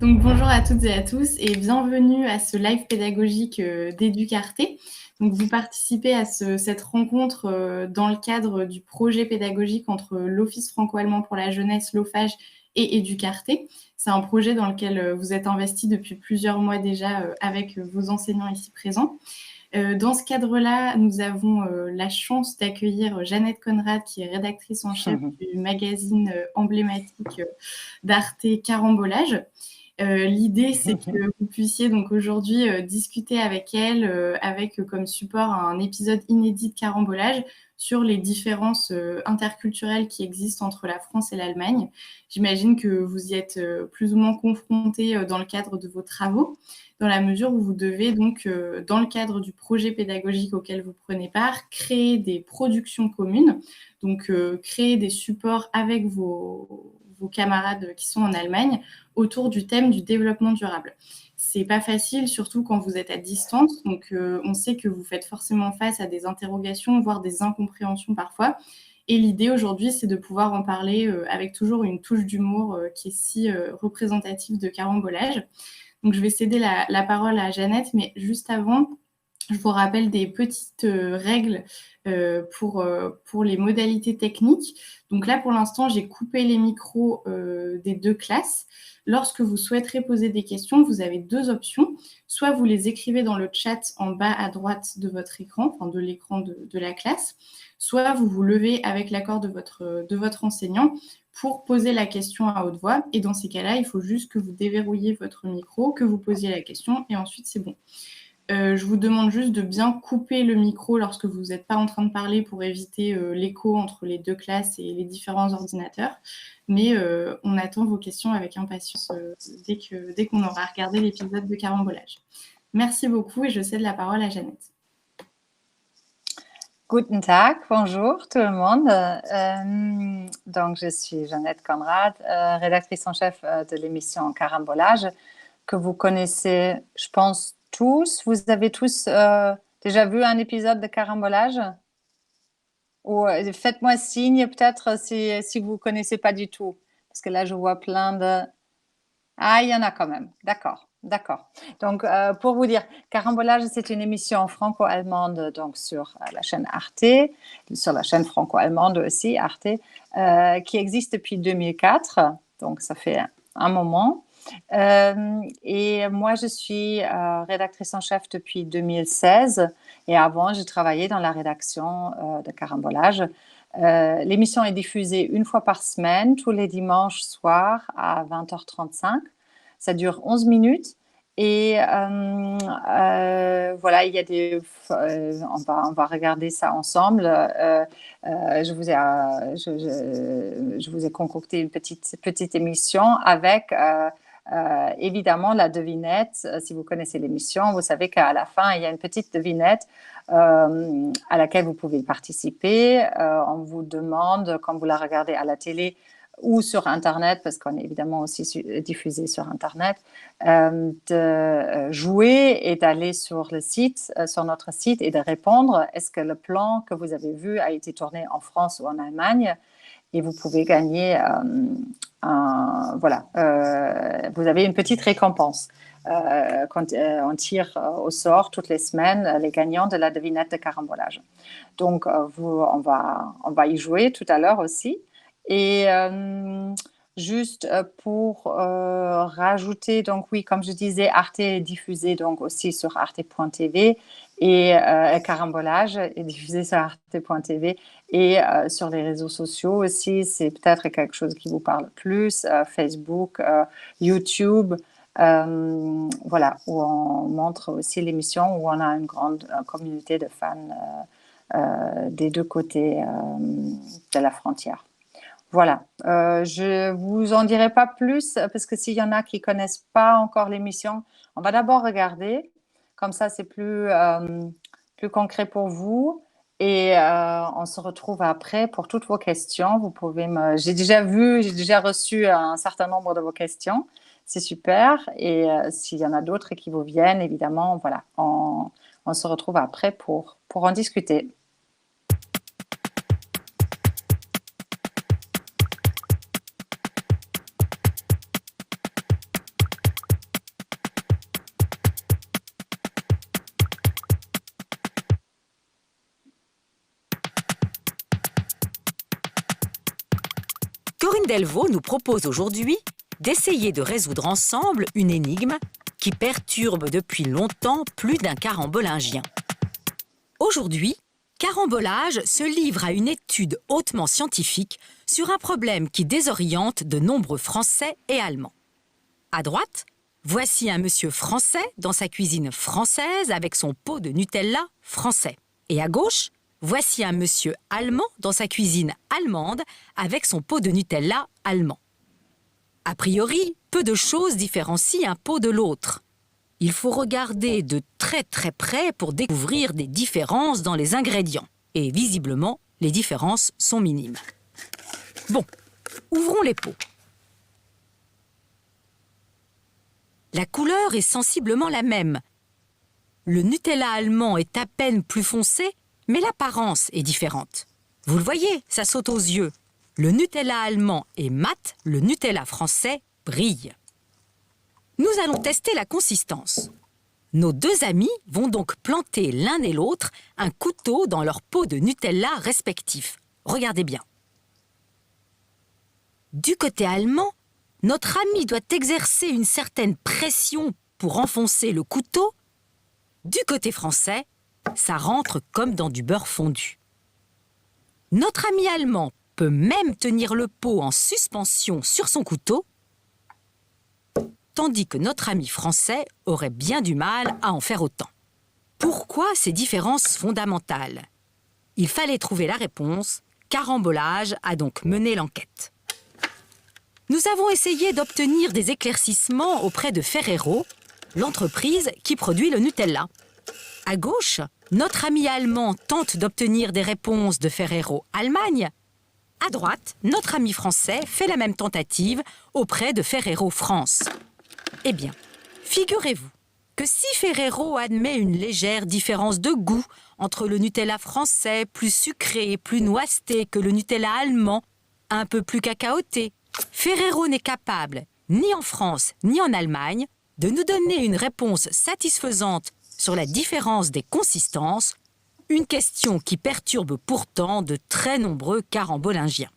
Donc bonjour à toutes et à tous et bienvenue à ce live pédagogique d'Educarté. Donc vous participez à cette rencontre dans le cadre du projet pédagogique entre l'Office franco-allemand pour la jeunesse, l'OFAGE et Educarté. C'est un projet dans lequel vous êtes investis depuis plusieurs mois déjà avec vos enseignants ici présents. Dans ce cadre-là, nous avons la chance d'accueillir Jeannette Conrad, qui est rédactrice en chef du magazine emblématique d'Arte Carambolage. L'idée, c'est que vous puissiez donc aujourd'hui discuter avec elle, avec comme support un épisode inédit de Carambolage sur les différences interculturelles qui existent entre la France et l'Allemagne. J'imagine que vous y êtes plus ou moins confrontés dans le cadre de vos travaux, dans la mesure où vous devez donc, dans le cadre du projet pédagogique auquel vous prenez part, créer des productions communes, donc créer des supports avec vos camarades qui sont en Allemagne autour du thème du développement durable. C'est pas facile, surtout quand vous êtes à distance. Donc, on sait que vous faites forcément face à des interrogations, voire des incompréhensions parfois. Et l'idée aujourd'hui, c'est de pouvoir en parler avec toujours une touche d'humour qui est si représentative de Carambolage. Donc, je vais céder la parole à Jeannette, mais juste avant, je vous rappelle des petites règles pour les modalités techniques. Donc là, pour l'instant, j'ai coupé les micros des deux classes. Lorsque vous souhaiterez poser des questions, vous avez deux options. Soit vous les écrivez dans le chat en bas à droite de votre écran, enfin de l'écran de la classe, soit vous vous levez avec l'accord de votre enseignant pour poser la question à haute voix. Et dans ces cas-là, il faut juste que vous déverrouillez votre micro, que vous posiez la question, et ensuite c'est bon. Je vous demande juste de bien couper le micro lorsque vous n'êtes pas en train de parler pour éviter l'écho entre les deux classes et les différents ordinateurs. Mais on attend vos questions avec impatience dès qu'on aura regardé l'épisode de Carambolage. Merci beaucoup et je cède la parole à Jeannette. Guten Tag, bonjour tout le monde. Donc, je suis Jeannette Conrad, rédactrice en chef de l'émission Carambolage, que vous connaissez, je pense, tous. Vous avez tous déjà vu un épisode de Carambolage? Ou faites-moi signe peut-être si vous ne connaissez pas du tout. Parce que là, je vois plein de... Ah, il y en a quand même. D'accord. D'accord. Donc, pour vous dire, Carambolage, c'est une émission franco-allemande donc sur la chaîne Arte, sur la chaîne franco-allemande aussi, Arte, qui existe depuis 2004. Donc, ça fait un moment. Et moi, je suis rédactrice en chef depuis 2016. Et avant, j'ai travaillé dans la rédaction de Carambolage. L'émission est diffusée une fois par semaine, tous les dimanches soirs à 20h35. Ça dure 11 minutes. Et voilà, il y a des, on va regarder ça ensemble. Je vous ai concocté une petite émission avec évidemment la devinette. Si vous connaissez l'émission, vous savez qu'à la fin, il y a une petite devinette à laquelle vous pouvez participer. On vous demande, quand vous la regardez à la télé ou sur Internet, parce qu'on est évidemment aussi diffusé sur Internet, de jouer et d'aller sur le site, sur notre site et de répondre, est-ce que le plan que vous avez vu a été tourné en France ou en Allemagne? Et vous pouvez gagner, voilà, vous avez une petite récompense. Quand on tire au sort toutes les semaines les gagnants de la devinette de Carambolage. Donc, on va y jouer tout à l'heure aussi. Et juste pour rajouter, donc oui, comme je disais, Arte est diffusé donc aussi sur arte.tv et Carambolage est diffusé sur arte.tv et sur les réseaux sociaux aussi. C'est peut-être quelque chose qui vous parle plus, Facebook, YouTube. Voilà, où on montre aussi l'émission, où on a une grande communauté de fans des deux côtés de la frontière. Voilà, je vous en dirai pas plus parce que s'il y en a qui connaissent pas encore l'émission, on va d'abord regarder, comme ça c'est plus concret pour vous. Et on se retrouve après pour toutes vos questions. Vous pouvez j'ai déjà reçu un certain nombre de vos questions. C'est super. Et s'il y en a d'autres qui vous viennent, évidemment, voilà, on se retrouve après pour en discuter. Corinne Delvaux nous propose aujourd'hui d'essayer de résoudre ensemble une énigme qui perturbe depuis longtemps plus d'un carambolingien. Aujourd'hui, Carambolage se livre à une étude hautement scientifique sur un problème qui désoriente de nombreux Français et Allemands. À droite, voici un monsieur français dans sa cuisine française avec son pot de Nutella français. Et à gauche, voici un monsieur allemand dans sa cuisine allemande avec son pot de Nutella allemand. A priori, peu de choses différencient un pot de l'autre. Il faut regarder de très très près pour découvrir des différences dans les ingrédients. Et visiblement, les différences sont minimes. Bon, ouvrons les pots. La couleur est sensiblement la même. Le Nutella allemand est à peine plus foncé, mais l'apparence est différente. Vous le voyez, ça saute aux yeux. Le Nutella allemand est mat, le Nutella français brille. Nous allons tester la consistance. Nos deux amis vont donc planter l'un et l'autre un couteau dans leur pot de Nutella respectifs. Regardez bien. Du côté allemand, notre ami doit exercer une certaine pression pour enfoncer le couteau. Du côté français, ça rentre comme dans du beurre fondu. Notre ami allemand peut même tenir le pot en suspension sur son couteau, tandis que notre ami français aurait bien du mal à en faire autant. Pourquoi ces différences fondamentales? Il fallait trouver la réponse. Carambolage a donc mené l'enquête. Nous avons essayé d'obtenir des éclaircissements auprès de Ferrero, l'entreprise qui produit le Nutella. À gauche, notre ami allemand tente d'obtenir des réponses de Ferrero Allemagne. À droite, notre ami français fait la même tentative auprès de Ferrero France. Eh bien, figurez-vous que si Ferrero admet une légère différence de goût entre le Nutella français, plus sucré et plus noiseté que le Nutella allemand, un peu plus cacaoté, Ferrero n'est capable, ni en France ni en Allemagne, de nous donner une réponse satisfaisante sur la différence des consistances, une question qui perturbe pourtant de très nombreux carambolingiens.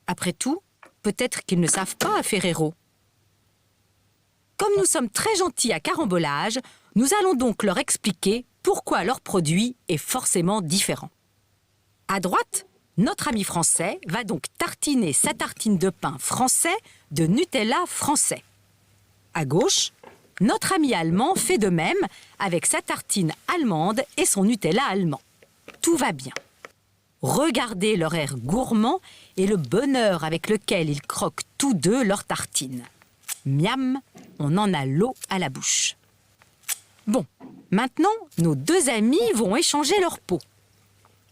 Après tout, peut-être qu'ils ne savent pas à Ferrero. Comme nous sommes très gentils à Carambolage, nous allons donc leur expliquer pourquoi leur produit est forcément différent. À droite, notre ami français va donc tartiner sa tartine de pain français de Nutella français. À gauche, notre ami allemand fait de même avec sa tartine allemande et son Nutella allemand. Tout va bien. Regardez leur air gourmand et le bonheur avec lequel ils croquent tous deux leur tartine. Miam, on en a l'eau à la bouche. Bon, maintenant, nos deux amis vont échanger leur pot.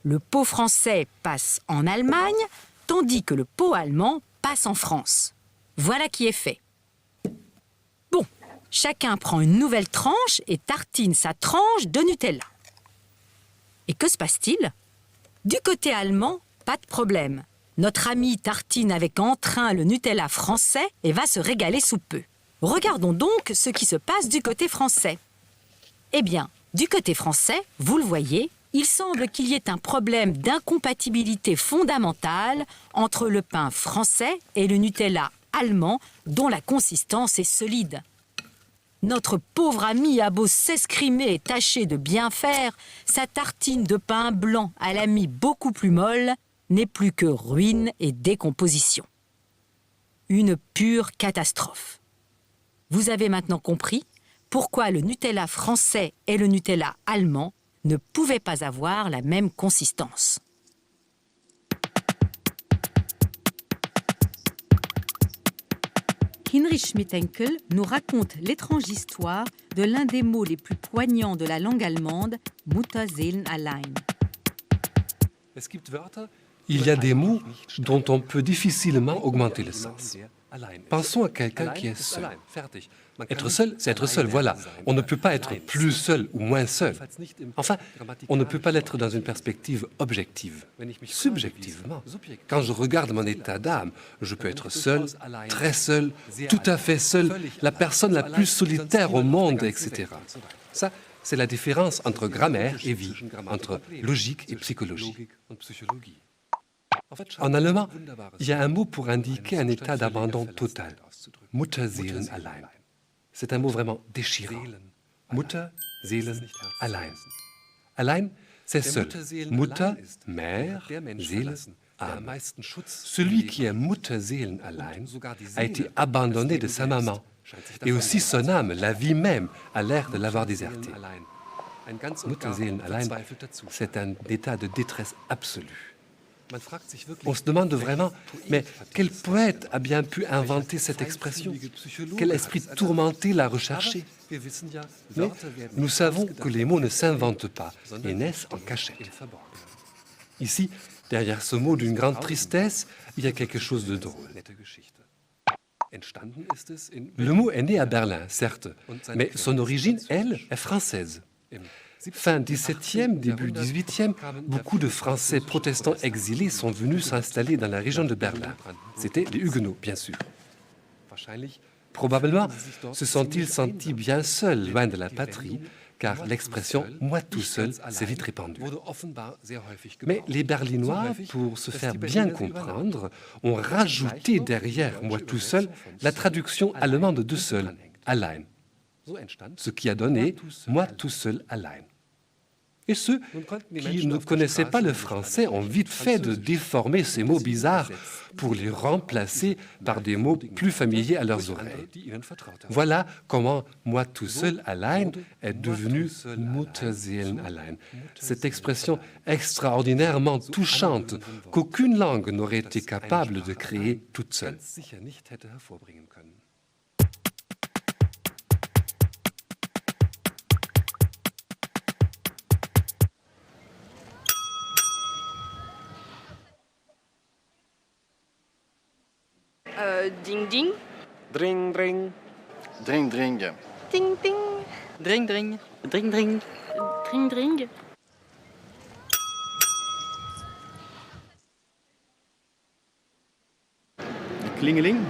Le pot français passe en Allemagne, tandis que le pot allemand passe en France. Voilà qui est fait. Bon, chacun prend une nouvelle tranche et tartine sa tranche de Nutella. Et que se passe-t-il? Du côté allemand, pas de problème. Notre ami tartine avec entrain le Nutella français et va se régaler sous peu. Regardons donc ce qui se passe du côté français. Eh bien, du côté français, vous le voyez, il semble qu'il y ait un problème d'incompatibilité fondamentale entre le pain français et le Nutella allemand, dont la consistance est solide. Notre pauvre ami a beau s'escrimer et tâcher de bien faire, sa tartine de pain blanc à la mie beaucoup plus molle n'est plus que ruine et décomposition. Une pure catastrophe. Vous avez maintenant compris pourquoi le Nutella français et le Nutella allemand ne pouvaient pas avoir la même consistance. Hinrich Schmidt-Henkel nous raconte l'étrange histoire de l'un des mots les plus poignants de la langue allemande, Mutterseelenallein. Il y a des mots dont on peut difficilement augmenter le sens. Pensons à quelqu'un qui est seul. Être seul, c'est être seul, voilà. On ne peut pas être plus seul ou moins seul. Enfin, on ne peut pas l'être dans une perspective objective. Subjectivement, quand je regarde mon état d'âme, je peux être seul, très seul, tout à fait seul, la personne la plus solitaire au monde, etc. Ça, c'est la différence entre grammaire et vie, entre logique et psychologie. En allemand, il y a un mot pour indiquer un état d'abandon total. Mutterseelenallein. C'est un mot vraiment déchirant. Mutter, Seelen, allein. Allein, c'est seul. Mutter, mère, Seele, âme. Celui qui est Mutterseelenallein a été abandonné de sa maman. Et aussi son âme, la vie même, a l'air de l'avoir déserté. Mutterseelenallein, c'est un état de détresse absolue. On se demande vraiment, mais quel poète a bien pu inventer cette expression? Quel esprit tourmenté l'a recherché? Mais nous savons que les mots ne s'inventent pas et naissent en cachette. Ici, derrière ce mot d'une grande tristesse, il y a quelque chose de drôle. Le mot est né à Berlin, certes, mais son origine, elle, est française. Fin XVIIe, début XVIIIe, beaucoup de Français protestants exilés sont venus s'installer dans la région de Berlin. C'étaient les Huguenots, bien sûr. Probablement se sont-ils sentis bien seuls, loin de la patrie, car l'expression « moi tout seul » s'est vite répandue. Mais les Berlinois, pour se faire bien comprendre, ont rajouté derrière « moi tout seul » la traduction allemande de « seul », « allein », ce qui a donné « moi tout seul allein ». Et ceux qui ne connaissaient pas le français ont vite fait de déformer ces mots bizarres pour les remplacer par des mots plus familiers à leurs oreilles. Voilà comment « moi tout seul allein » est devenu « Mutterseelenallein ». Cette expression extraordinairement touchante qu'aucune langue n'aurait été capable de créer toute seule. Ding ding. Dring, dring. Dring, dring. Ding ding. Dring, dring. Dring, dring. Dring dring. Klingeling.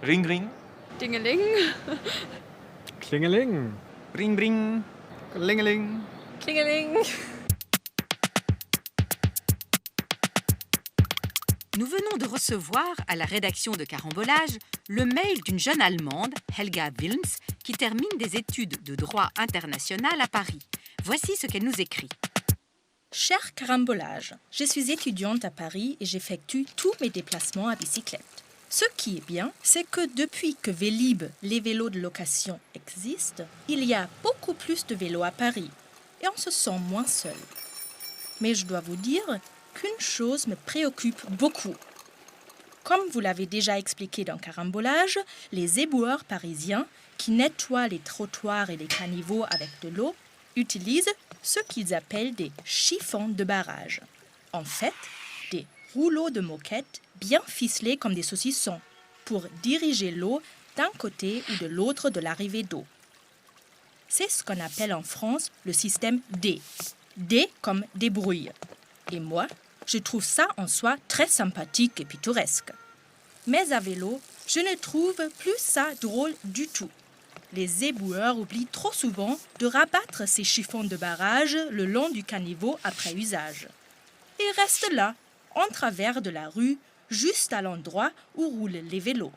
Ring, ring. Dingeling. Klingeling. Bring, bring. Klingeling. Klingeling. Nous venons de recevoir à la rédaction de Carambolage le mail d'une jeune Allemande, Helga Wilms, qui termine des études de droit international à Paris. Voici ce qu'elle nous écrit. Cher Carambolage, je suis étudiante à Paris et j'effectue tous mes déplacements à bicyclette. Ce qui est bien, c'est que depuis que Vélib, les vélos de location, existent, il y a beaucoup plus de vélos à Paris et on se sent moins seul. Mais je dois vous dire qu'une chose me préoccupe beaucoup. Comme vous l'avez déjà expliqué dans Carambolage, les éboueurs parisiens qui nettoient les trottoirs et les caniveaux avec de l'eau utilisent ce qu'ils appellent des chiffons de barrage. En fait, des rouleaux de moquette bien ficelés comme des saucissons pour diriger l'eau d'un côté ou de l'autre de l'arrivée d'eau. C'est ce qu'on appelle en France le système D. D comme débrouille. Et moi, je trouve ça en soi très sympathique et pittoresque. Mais à vélo, je ne trouve plus ça drôle du tout. Les éboueurs oublient trop souvent de rabattre ces chiffons de barrage le long du caniveau après usage. Et restent là, en travers de la rue, juste à l'endroit où roulent les vélos.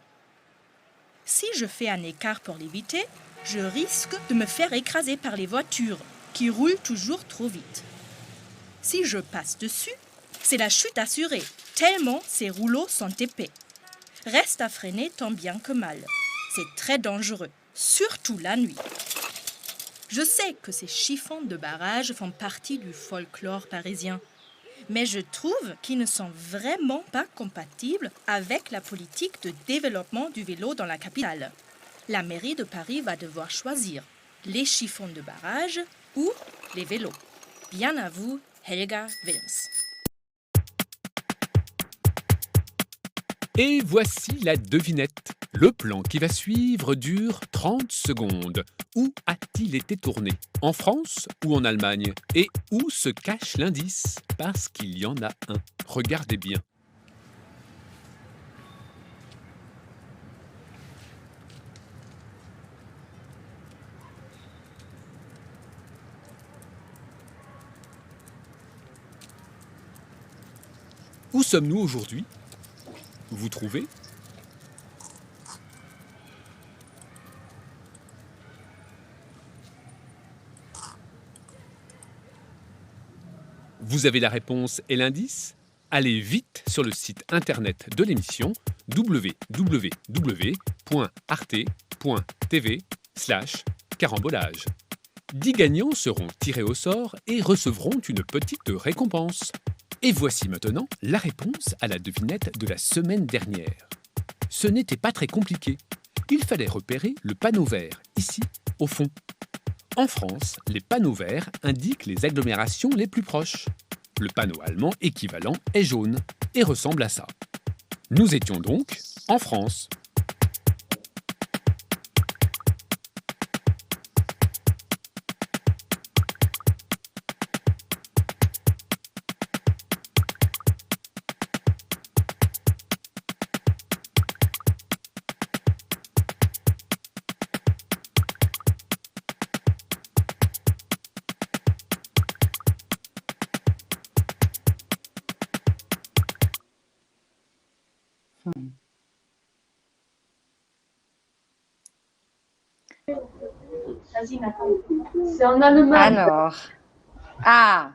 Si je fais un écart pour l'éviter, je risque de me faire écraser par les voitures qui roulent toujours trop vite. Si je passe dessus, c'est la chute assurée, tellement ces rouleaux sont épais. Reste à freiner tant bien que mal. C'est très dangereux, surtout la nuit. Je sais que ces chiffons de barrage font partie du folklore parisien, mais je trouve qu'ils ne sont vraiment pas compatibles avec la politique de développement du vélo dans la capitale. La mairie de Paris va devoir choisir les chiffons de barrage ou les vélos. Bien à vous, Helga Wilms. Et voici la devinette. Le plan qui va suivre dure 30 secondes. Où a-t-il été tourné? En France ou en Allemagne? Et où se cache l'indice? Parce qu'il y en a un. Regardez bien. Où sommes-nous aujourd'hui? Vous trouvez? Vous avez la réponse et l'indice? Allez vite sur le site internet de l'émission www.arte.tv/carambolage. 10 gagnants seront tirés au sort et recevront une petite récompense. Et voici maintenant la réponse à la devinette de la semaine dernière. Ce n'était pas très compliqué. Il fallait repérer le panneau vert, ici, au fond. En France, les panneaux verts indiquent les agglomérations les plus proches. Le panneau allemand équivalent est jaune et ressemble à ça. Nous étions donc en France. C'est en Allemagne. Alors, ah,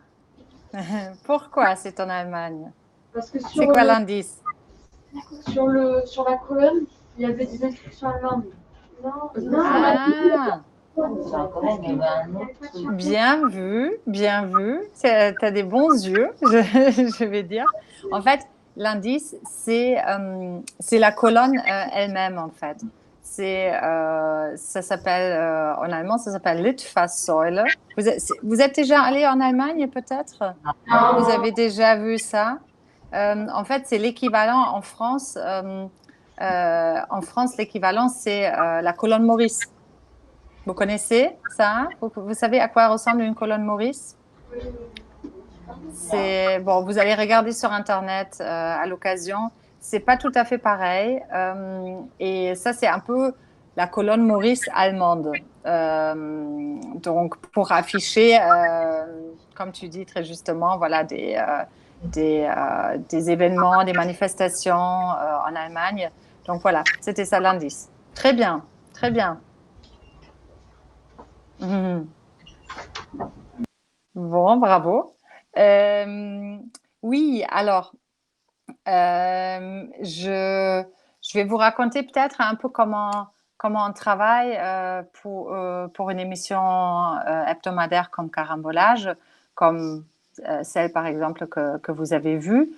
pourquoi c'est en Allemagne? Parce que C'est quoi l'indice? sur la colonne, il y avait des inscriptions allemandes. Non. Ah, bien vu, bien vu. Tu as des bons yeux, je vais dire. En fait, l'indice, c'est la colonne elle-même, en fait. Ça s'appelle, en allemand, ça s'appelle Litfaßsäule. Vous êtes déjà allé en Allemagne, peut-être? Vous avez déjà vu ça? En fait, c'est l'équivalent en France. En France, l'équivalent, c'est la colonne Maurice. Vous connaissez ça? Vous savez à quoi ressemble une colonne Maurice? Bon, vous allez regarder sur Internet à l'occasion. C'est pas tout à fait pareil. Et ça, c'est un peu la colonne Maurice allemande. Donc, pour afficher, comme tu dis très justement, voilà, des événements, des manifestations en Allemagne. Donc, voilà, c'était ça l'indice. Très bien, très bien. Bon, bravo. Oui, alors, je vais vous raconter peut-être un peu comment on travaille pour une émission hebdomadaire comme Carambolage, comme celle par exemple que vous avez vue.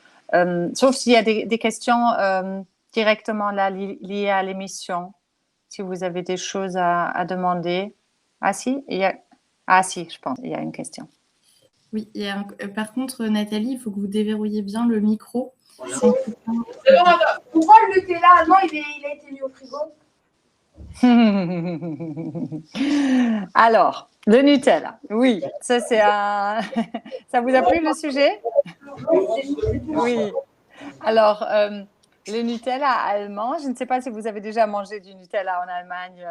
Sauf s'il y a des questions directement là, liées à l'émission, si vous avez des choses à demander. Ah si, si, je pense, il y a une question. Oui, par contre, Nathalie, il faut que vous déverrouillez bien le micro. Pourquoi le Nutella allemand, il a été mis au frigo? Alors, le Nutella, oui, ça c'est un... Ça vous a plu le sujet? Oui. Alors, le Nutella allemand, je ne sais pas si vous avez déjà mangé du Nutella en Allemagne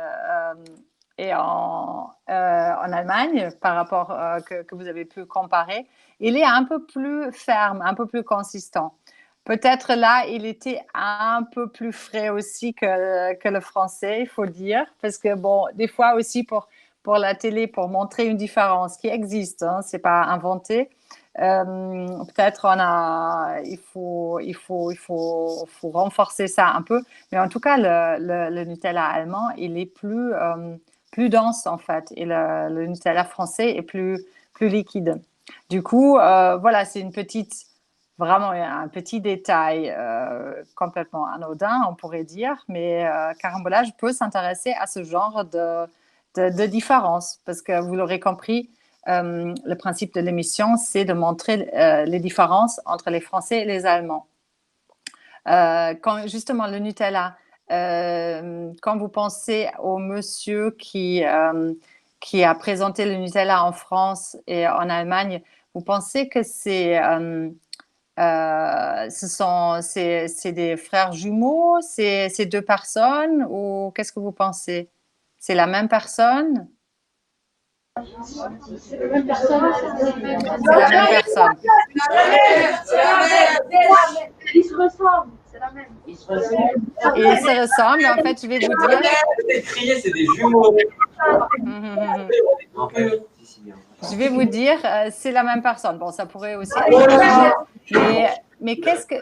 et en Allemagne par rapport que vous avez pu comparer. Il est un peu plus ferme, un peu plus consistant. Peut-être là, il était un peu plus frais aussi que le français, il faut dire, parce que bon, des fois aussi pour la télé, pour montrer une différence qui existe, hein, c'est pas inventé. Peut-être il faut renforcer ça un peu, mais en tout cas, le Nutella allemand, il est plus dense en fait, et le Nutella français est plus liquide. Du coup, voilà, c'est vraiment un petit détail complètement anodin, on pourrait dire, mais Carambolage peut s'intéresser à ce genre de différence, parce que vous l'aurez compris, le principe de l'émission, c'est de montrer les différences entre les Français et les Allemands. Quand justement le Nutella, quand vous pensez au monsieur qui a présenté le Nutella en France et en Allemagne, vous pensez que c'est des frères jumeaux, c'est deux personnes, ou qu'est-ce que vous pensez? C'est la même personne? C'est la même personne. C'est la même personne. Ils se ressemblent. C'est la même. Et ils se ressemblent. En fait, je vais vous dire. C'est crié, c'est des jumeaux. Je vais vous dire, c'est la même personne. Bon, ça pourrait aussi. Mais qu'est-ce que.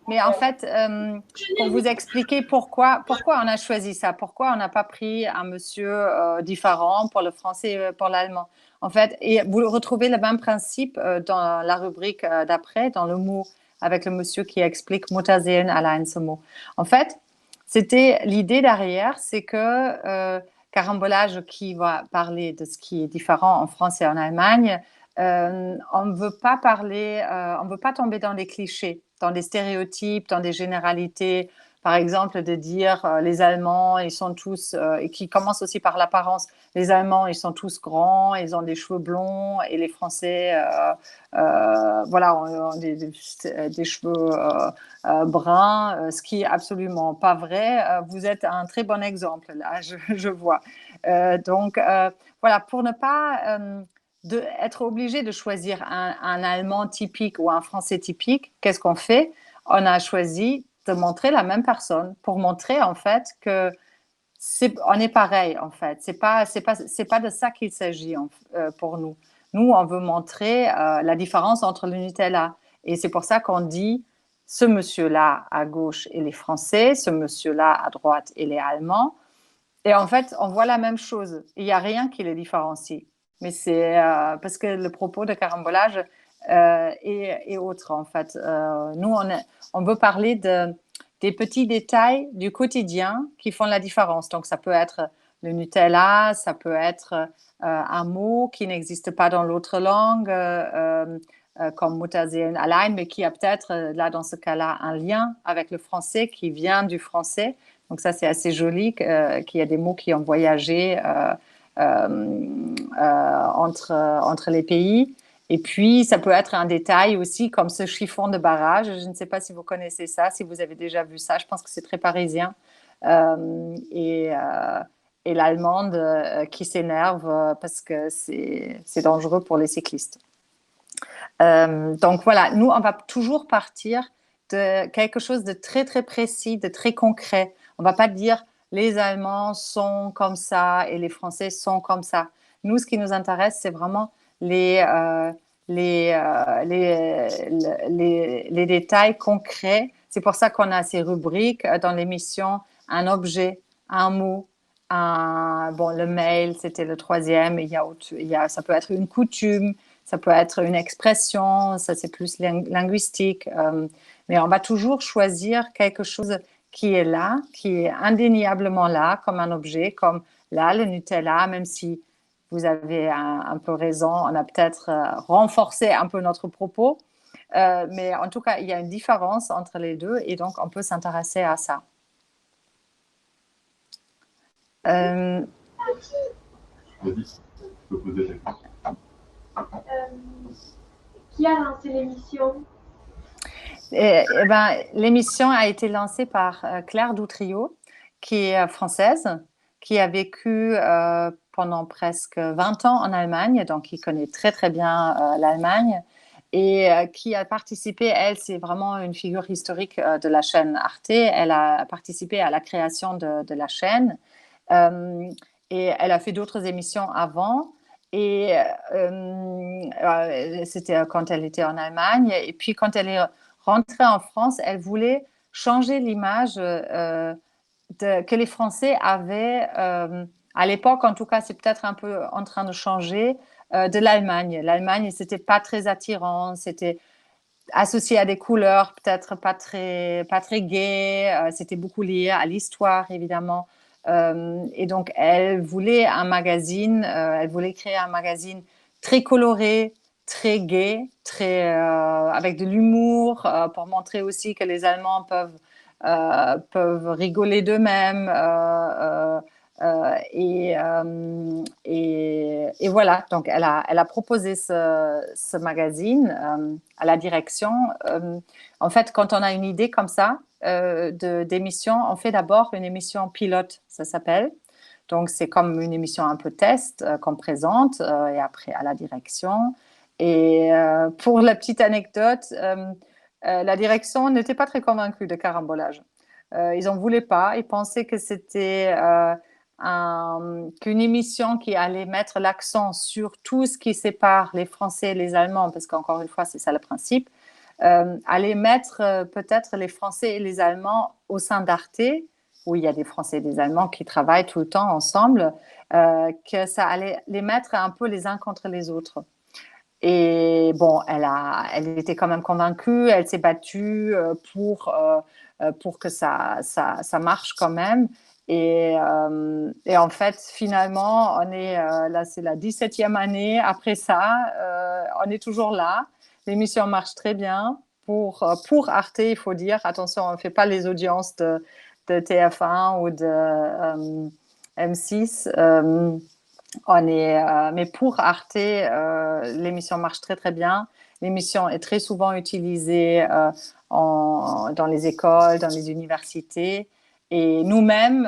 Mais en fait, pour vous expliquer pourquoi on a choisi ça, pourquoi on n'a pas pris un monsieur différent pour le français et pour l'allemand. En fait, et vous retrouvez le même principe dans la rubrique d'après, dans le mot, avec le monsieur qui explique Muttersehen allein ce mot. En fait, c'était l'idée derrière, c'est que Carambolage qui va parler de ce qui est différent en France et en Allemagne, on ne veut pas parler, on ne veut pas tomber dans les clichés, dans des stéréotypes, dans des généralités. Par exemple, de dire les Allemands, ils sont tous, et qui commence aussi par l'apparence, les Allemands, ils sont tous grands, ils ont des cheveux blonds, et les Français, voilà, ont des cheveux bruns, ce qui est absolument pas vrai. Vous êtes un très bon exemple, là, je vois. Donc, voilà, pour ne pas être obligé de choisir un Allemand typique ou un Français typique, qu'est-ce qu'on fait? On a choisi de montrer la même personne pour montrer en fait que on est pareil en fait. C'est pas de ça qu'il s'agit pour nous. Nous, on veut montrer la différence entre le Nutella. Et c'est pour ça qu'on dit ce monsieur-là à gauche et les Français, ce monsieur-là à droite et les Allemands. Et en fait, on voit la même chose. Il n'y a rien qui les différencie. Mais c'est parce que le propos de Carambolage est autre, en fait. Nous, on veut parler des petits détails du quotidien qui font la différence. Donc, ça peut être le Nutella, ça peut être un mot qui n'existe pas dans l'autre langue, comme Muttersehen allein, mais qui a peut-être, là, dans ce cas-là, un lien avec le français qui vient du français. Donc, ça, c'est assez joli qu'il y a des mots qui ont voyagé entre les pays. Et puis, ça peut être un détail aussi, comme ce chiffon de barrage. Je ne sais pas si vous connaissez ça, si vous avez déjà vu ça. Je pense que c'est très parisien. Et l'allemande qui s'énerve parce que c'est dangereux pour les cyclistes. Donc, voilà, nous, on va toujours partir de quelque chose de très, très précis, de très concret. On ne va pas dire les Allemands sont comme ça et les Français sont comme ça. Nous, ce qui nous intéresse, c'est vraiment les détails concrets. C'est pour ça qu'on a ces rubriques dans l'émission, un objet, un mot, le mail, c'était le troisième. Ça peut être une coutume, ça peut être une expression, ça c'est plus linguistique. Mais on va toujours choisir quelque chose qui est là, qui est indéniablement là, comme un objet, comme là, le Nutella, même si vous avez un peu raison, on a peut-être renforcé un peu notre propos, mais en tout cas, il y a une différence entre les deux et donc on peut s'intéresser à ça. Qui a lancé l'émission? L'émission a été lancée par Claire Doutrio, qui est française, qui a vécu pendant presque 20 ans en Allemagne, donc qui connaît très très bien l'Allemagne et qui a participé, elle, c'est vraiment une figure historique de la chaîne Arte. Elle a participé à la création de la chaîne et elle a fait d'autres émissions avant. Et c'était quand elle était en Allemagne. Et puis quand elle est rentrée en France, elle voulait changer l'image que les Français avaient, à l'époque en tout cas, c'est peut-être un peu en train de changer, de l'Allemagne. L'Allemagne, c'était pas très attirant, c'était associé à des couleurs peut-être pas très gai, c'était beaucoup lié à l'histoire évidemment. Et donc, elle voulait un magazine, elle voulait créer un magazine très coloré, très gai, avec de l'humour, pour montrer aussi que les Allemands peuvent rigoler d'eux-mêmes. Et voilà, donc elle a proposé ce magazine à la direction. En fait, quand on a une idée comme ça d'émission, on fait d'abord une émission pilote, ça s'appelle. Donc, c'est comme une émission un peu test qu'on présente et après à la direction. Et pour la petite anecdote, la direction n'était pas très convaincue de Carambolage. Ils n'en voulaient pas. Ils pensaient que c'était qu'une émission qui allait mettre l'accent sur tout ce qui sépare les Français et les Allemands, parce qu'encore une fois, c'est ça le principe, allait mettre peut-être les Français et les Allemands au sein d'Arte, où il y a des Français et des Allemands qui travaillent tout le temps ensemble, que ça allait les mettre un peu les uns contre les autres. Et bon, elle était quand même convaincue, elle s'est battue pour que ça marche quand même. Et en fait, finalement, là, c'est la 17e année. Après ça, on est toujours là. L'émission marche très bien. Pour Arte, il faut dire, attention, on ne fait pas les audiences de TF1 ou de M6. Mais pour Arte, l'émission marche très, très bien. L'émission est très souvent utilisée dans les écoles, dans les universités. Et nous-mêmes,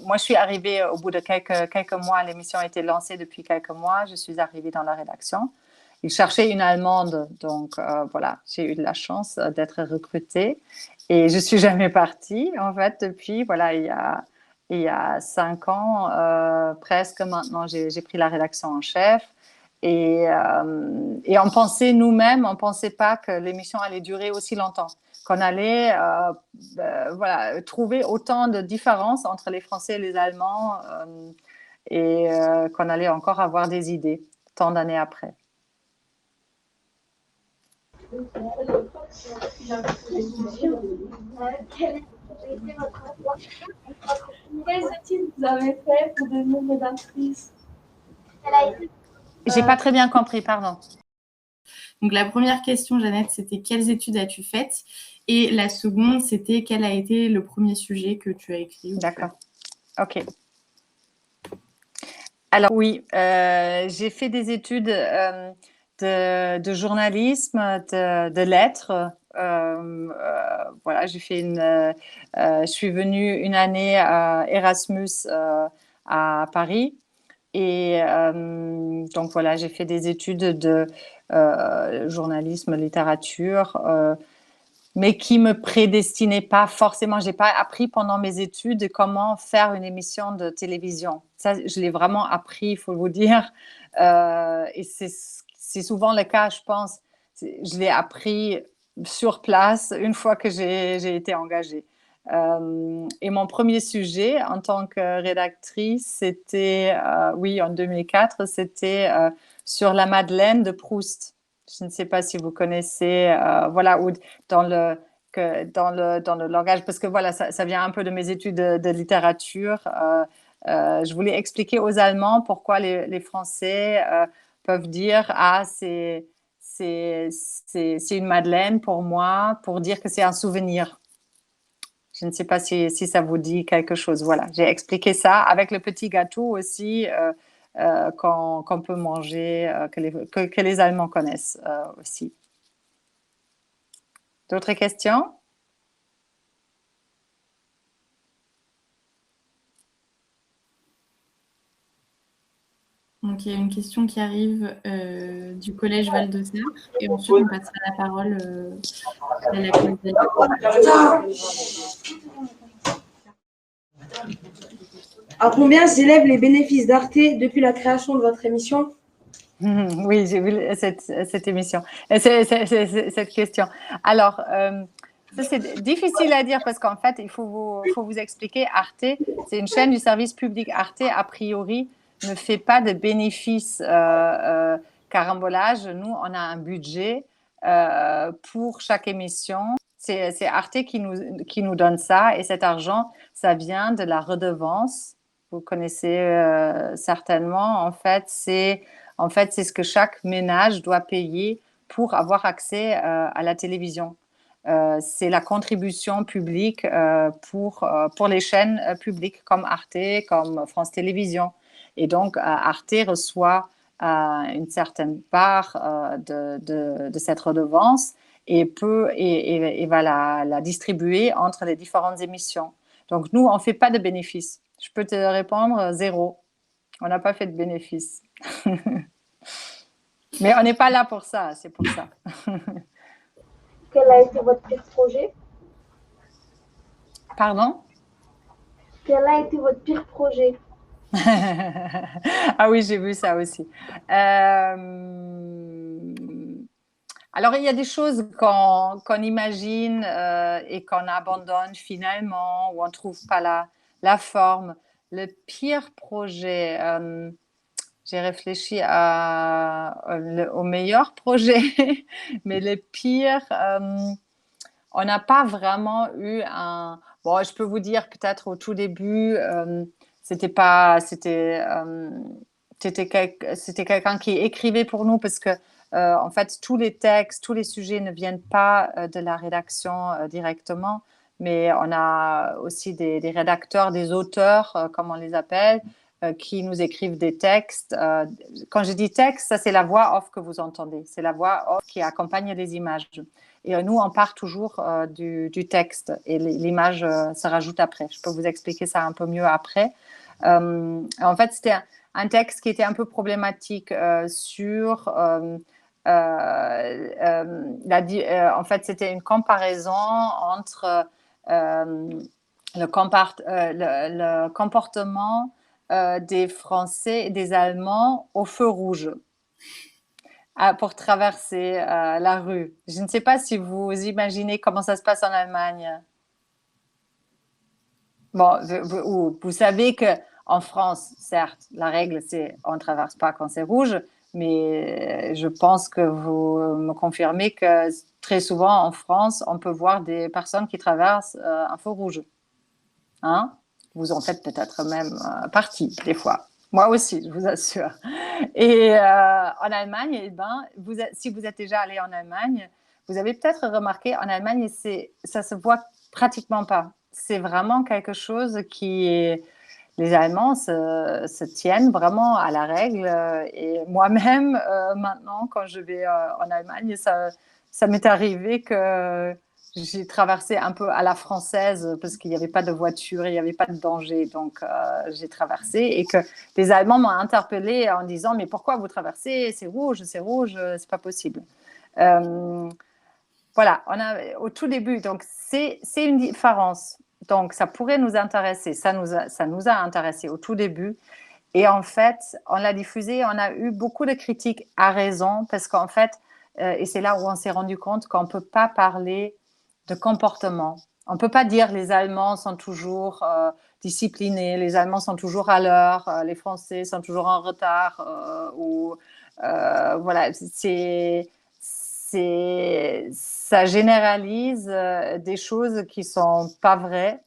moi, je suis arrivée au bout de quelques mois. L'émission a été lancée depuis quelques mois. Je suis arrivée dans la rédaction. Ils cherchaient une Allemande. Donc, voilà, j'ai eu de la chance d'être recrutée. Et je ne suis jamais partie, en fait, depuis, voilà, il y a 5 ans, presque maintenant, j'ai pris la rédaction en chef. Et on pensait nous-mêmes, on ne pensait pas que l'émission allait durer aussi longtemps, qu'on allait voilà, trouver autant de différences entre les Français et les Allemands et qu'on allait encore avoir des idées tant d'années après. Quelles études vous avez fait pour devenir rédactrice? J'ai pas très bien compris, pardon. Donc la première question, Jeannette, c'était quelles études as-tu faites? Et la seconde, c'était quel a été le premier sujet que tu as écrit? D'accord. Ok. Alors oui, j'ai fait des études de journalisme, de lettres. Voilà, j'ai fait je suis venue une année à Erasmus à Paris. Et donc voilà, j'ai fait des études de journalisme, littérature, mais qui ne me prédestinaient pas forcément. Je n'ai pas appris pendant mes études comment faire une émission de télévision. Ça, je l'ai vraiment appris, il faut vous dire. Et c'est souvent le cas, je pense. Je l'ai appris sur place une fois que j'ai été engagée. Et mon premier sujet en tant que rédactrice, c'était, oui, en 2004, c'était sur la Madeleine de Proust. Je ne sais pas si vous connaissez, voilà, ou dans le langage, parce que voilà, ça vient un peu de mes études de littérature. Je voulais expliquer aux Allemands pourquoi les Français peuvent dire « Ah, c'est une Madeleine pour moi », pour dire que c'est un souvenir. Je ne sais pas si ça vous dit quelque chose. Voilà, j'ai expliqué ça avec le petit gâteau aussi qu'on peut manger, que les Allemands connaissent aussi. D'autres questions? Donc, il y a une question qui arrive du collège Val-de-Sarre et ensuite on passera la parole à la classe. À combien s'élèvent les bénéfices d'Arte depuis la création de votre émission? Oui, j'ai vu cette émission, cette question. Alors, ça c'est difficile à dire parce qu'en fait, il faut vous expliquer. Arte, c'est une chaîne du service public. Arte, a priori, ne fait pas de bénéfices carambolage. Nous, on a un budget pour chaque émission. C'est Arte qui nous donne ça et cet argent, ça vient de la redevance. Vous connaissez certainement. En fait, c'est ce que chaque ménage doit payer pour avoir accès à la télévision. C'est la contribution publique pour les chaînes publiques comme Arte, comme France Télévisions. Et donc, Arte reçoit une certaine part de cette redevance et va la distribuer entre les différentes émissions. Donc, nous, on ne fait pas de bénéfices. Je peux te répondre 0. On n'a pas fait de bénéfices. Mais on n'est pas là pour ça, c'est pour ça. Quel a été votre pire projet? Pardon? Quel a été votre pire projet? Ah oui, j'ai vu ça aussi. Alors, il y a des choses qu'on imagine et qu'on abandonne finalement, où on ne trouve pas la forme. Le pire projet, j'ai réfléchi au meilleur projet, mais le pire, on n'a pas vraiment eu un... Bon, je peux vous dire peut-être au tout début, c'était quelqu'un qui écrivait pour nous parce que en fait, tous les textes, tous les sujets ne viennent pas de la rédaction directement, mais on a aussi des rédacteurs, des auteurs, comme on les appelle, qui nous écrivent des textes. Quand je dis texte, ça c'est la voix off que vous entendez. C'est la voix off qui accompagne les images. Et nous, on part toujours du texte et l'image se rajoute après. Je peux vous expliquer ça un peu mieux après. En fait, c'était un texte qui était un peu problématique sur... en fait, c'était une comparaison entre le comportement des Français et des Allemands au feu rouge pour traverser la rue. Je ne sais pas si vous imaginez comment ça se passe en Allemagne. Bon, vous savez qu'en France, certes, la règle, c'est on ne traverse pas quand c'est rouge, mais je pense que vous me confirmez que très souvent en France, on peut voir des personnes qui traversent un feu rouge. Hein? Vous en faites peut-être même partie des fois. Moi aussi, je vous assure. Et en Allemagne, eh ben, si vous êtes déjà allé en Allemagne, vous avez peut-être remarqué, en Allemagne, ça se voit pratiquement pas. C'est vraiment quelque chose qui est... Les Allemands se tiennent vraiment à la règle. Et moi-même, maintenant, quand je vais en Allemagne, ça m'est arrivé que j'ai traversé un peu à la française parce qu'il n'y avait pas de voiture, il n'y avait pas de danger. Donc, j'ai traversé et que les Allemands m'ont interpellée en disant « Mais pourquoi vous traversez? C'est rouge, c'est pas possible. » Voilà, au tout début. Donc, c'est une différence. Donc, ça pourrait nous intéresser. Ça nous a intéressés au tout début. Et en fait, on l'a diffusé. On a eu beaucoup de critiques à raison parce qu'en fait, et c'est là où on s'est rendu compte qu'on ne peut pas parler de comportement. On ne peut pas dire les Allemands sont toujours disciplinés, les Allemands sont toujours à l'heure, les Français sont toujours en retard. Voilà, ça généralise des choses qui ne sont pas vraies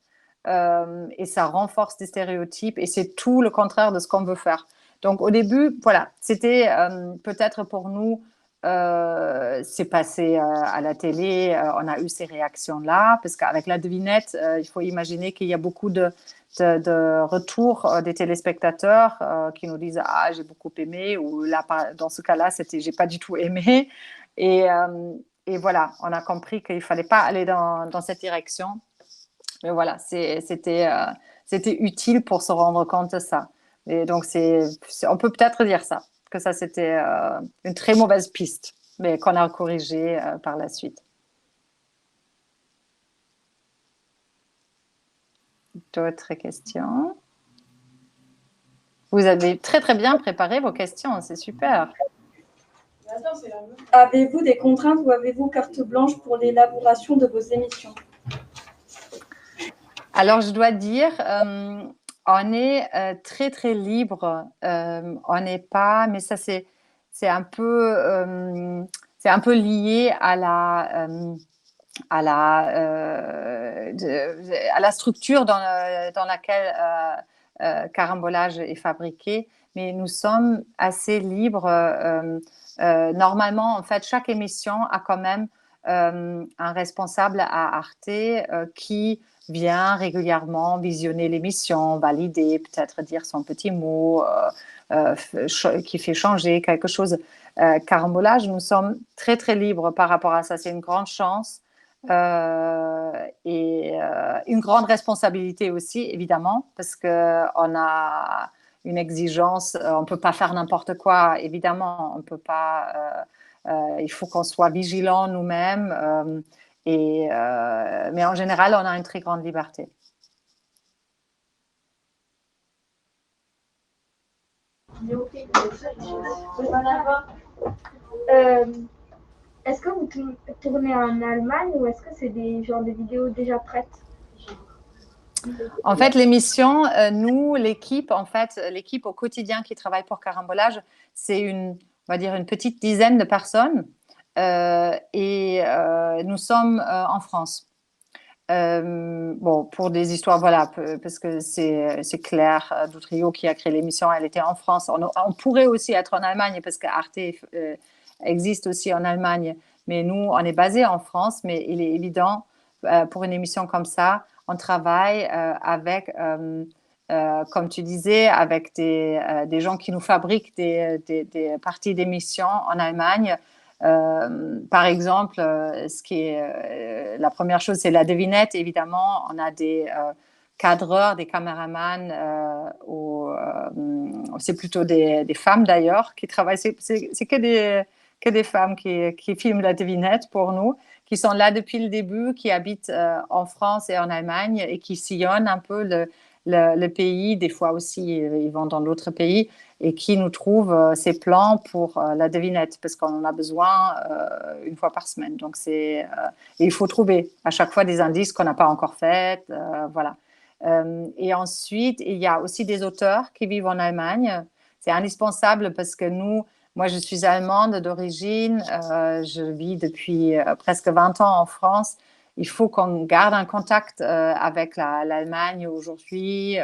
et ça renforce des stéréotypes et c'est tout le contraire de ce qu'on veut faire. Donc au début, voilà, c'était peut-être pour nous, c'est passé à la télé, on a eu ces réactions-là, parce qu'avec la devinette, il faut imaginer qu'il y a beaucoup de retours des téléspectateurs qui nous disent « Ah, j'ai beaucoup aimé » ou là, dans ce cas-là, c'était « J'ai pas du tout aimé ». Et voilà, on a compris qu'il ne fallait pas aller dans cette direction. Mais voilà, c'était utile pour se rendre compte de ça. Et donc, on peut peut-être dire ça, que ça, c'était une très mauvaise piste, mais qu'on a corrigé par la suite. D'autres questions? Vous avez très, très bien préparé vos questions, c'est super. Avez-vous des contraintes ou avez-vous carte blanche pour l'élaboration de vos émissions? Alors, je dois dire, on est très, très libre. On n'est pas, mais ça, c'est un peu lié à la structure dans laquelle Carambolage est fabriqué. Mais nous sommes assez libres. Normalement, en fait, chaque émission a quand même un responsable à Arte qui vient régulièrement visionner l'émission, valider, peut-être dire son petit mot qui fait changer quelque chose. Carambolage, nous sommes très, très libres par rapport à ça. C'est une grande chance. et une grande responsabilité aussi, évidemment, parce qu'on a une exigence, on ne peut pas faire n'importe quoi, évidemment, on peut pas, il faut qu'on soit vigilant nous-mêmes, mais en général, on a une très grande liberté. Est-ce que vous tournez en Allemagne ou est-ce que c'est des vidéos déjà prêtes? En fait, l'émission, nous, l'équipe au quotidien qui travaille pour Carambolage, c'est on va dire une petite dizaine de personnes et nous sommes en France. Bon, pour des histoires, voilà, parce que c'est Claire Doutrio qui a créé l'émission, elle était en France. On pourrait aussi être en Allemagne parce que Arte existe aussi en Allemagne, mais nous, on est basé en France, mais il est évident pour une émission comme ça, on travaille avec, comme tu disais, avec des gens qui nous fabriquent des parties d'émissions en Allemagne. Par exemple, la première chose, c'est la devinette. Évidemment, on a des cadreurs, des caméramans, c'est plutôt des femmes d'ailleurs qui travaillent. C'est que des femmes qui filment la devinette pour nous, qui sont là depuis le début, qui habitent en France et en Allemagne et qui sillonnent un peu le pays. Des fois aussi, ils vont dans d'autres pays et qui nous trouvent ces plans pour la devinette parce qu'on en a besoin une fois par semaine. Donc, et il faut trouver à chaque fois des indices qu'on n'a pas encore faits. Voilà. Et ensuite, il y a aussi des auteurs qui vivent en Allemagne. C'est indispensable parce que moi, je suis allemande d'origine. Je vis depuis presque 20 ans en France. Il faut qu'on garde un contact avec l'Allemagne aujourd'hui.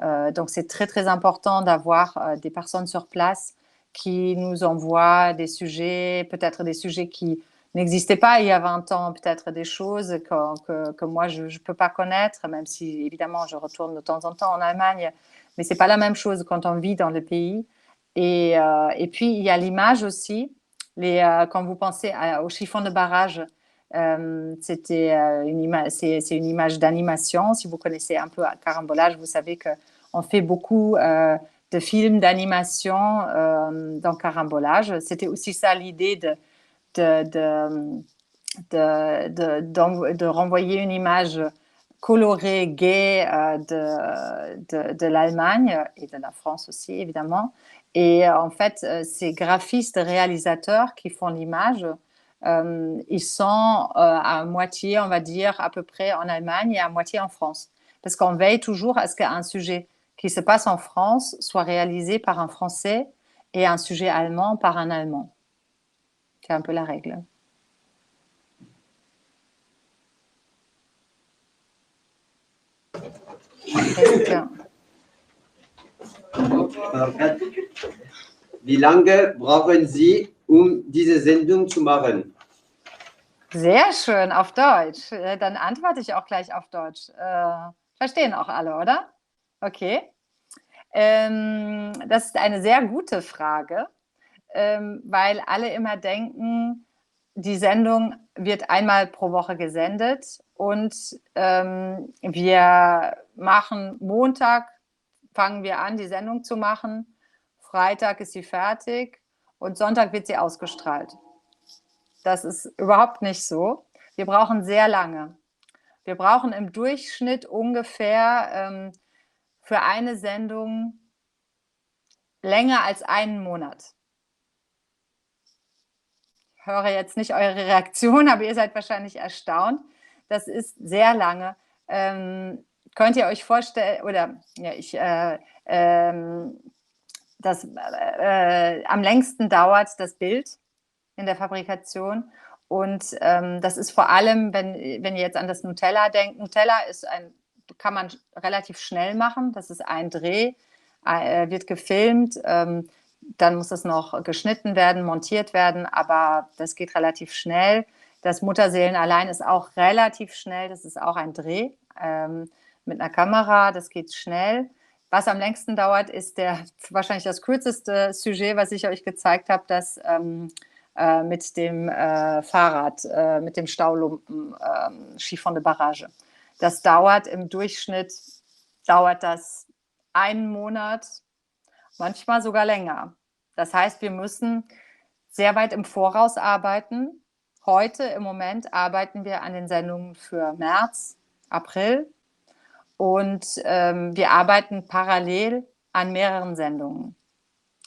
Donc, c'est très, très important d'avoir des personnes sur place qui nous envoient des sujets, peut-être des sujets qui n'existaient pas il y a 20 ans, peut-être des choses que moi, je ne peux pas connaître, même si, évidemment, je retourne de temps en temps en Allemagne. Mais ce n'est pas la même chose quand on vit dans le pays. Et puis, il y a l'image aussi. Quand vous pensez au chiffon de barrage, c'est une image d'animation. Si vous connaissez un peu Carambolage, vous savez qu'on fait beaucoup de films d'animation dans Carambolage. C'était aussi ça l'idée de renvoyer une image colorée, gaie de l'Allemagne et de la France aussi, évidemment. Et en fait, ces graphistes réalisateurs qui font l'image, ils sont à moitié, on va dire, à peu près en Allemagne et à moitié en France. Parce qu'on veille toujours à ce qu'un sujet qui se passe en France soit réalisé par un Français et un sujet allemand par un Allemand. C'est un peu la règle. Wie lange brauchen Sie, diese Sendung zu machen? Sehr schön, auf Deutsch. Dann antworte ich auch gleich auf Deutsch. Verstehen auch alle, oder? Okay. Das ist eine sehr gute Frage, weil alle immer denken, die Sendung wird einmal pro Woche gesendet und wir machen Montag, fangen wir an, die Sendung zu machen. Freitag ist sie fertig und Sonntag wird sie ausgestrahlt. Das ist überhaupt nicht so. Wir brauchen sehr lange. Wir brauchen im Durchschnitt ungefähr für eine Sendung länger als einen Monat. Ich höre jetzt nicht eure Reaktion, aber ihr seid wahrscheinlich erstaunt. Das ist sehr lange. Könnt ihr euch vorstellen, oder ja, am längsten dauert das Bild in der Fabrikation und das ist vor allem, wenn ihr jetzt an das Nutella denkt. Nutella kann man relativ schnell machen, das ist ein Dreh, wird gefilmt, dann muss es noch geschnitten werden, montiert werden, aber das geht relativ schnell. Das Mutterseelen allein ist auch relativ schnell, das ist auch ein Dreh mit einer Kamera, das geht schnell. Was am längsten dauert, ist wahrscheinlich das kürzeste Sujet, was ich euch gezeigt habe, das mit dem Fahrrad, mit dem Staulumpen, Ski von der Barrage. Das dauert im Durchschnitt, dauert das 1 Monat, manchmal sogar länger. Das heißt, wir müssen sehr weit im Voraus arbeiten. Heute im Moment arbeiten wir an den Sendungen für März, April und wir arbeiten parallel an mehreren Sendungen.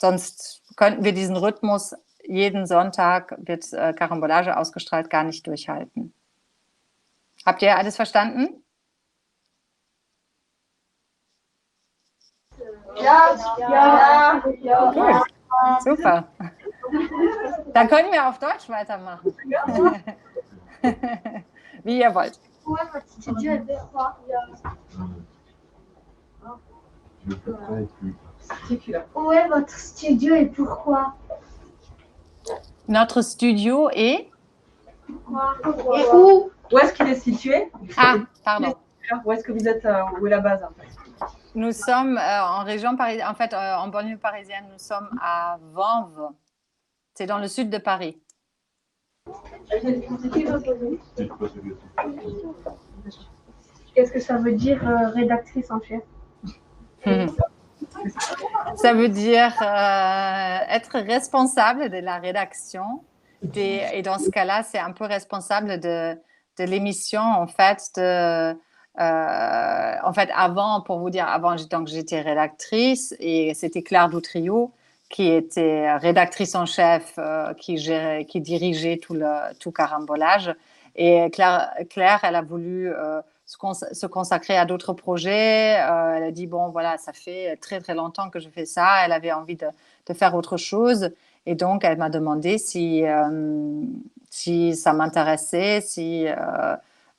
Sonst könnten wir diesen Rhythmus, jeden Sonntag wird Karambolage ausgestrahlt, gar nicht durchhalten. Habt ihr alles verstanden? Ja. Gut, super. Dann können wir auf Deutsch weitermachen. Wie ihr wollt. Où est votre studio et pourquoi? Notre studio est... Et où? Où est-ce qu'il est situé? Ah, pardon. Où est-ce que vous êtes? Où est la base en fait? Nous sommes en région parisienne, en fait en banlieue parisienne, nous sommes à Vanves. C'est dans le sud de Paris. Qu'est-ce que ça veut dire rédactrice en chef? Ça veut dire être responsable de la rédaction. Et dans ce cas-là, c'est un peu responsable de l'émission, en fait. En fait, avant, pour vous dire, avant, donc, j'étais rédactrice et c'était Claire Doutrio qui était rédactrice en chef, qui dirigeait tout Carambolage. Et Claire, elle a voulu se consacrer à d'autres projets. Elle a dit, bon, voilà, ça fait très, très longtemps que je fais ça. Elle avait envie de faire autre chose. Et donc, elle m'a demandé si ça m'intéressait, si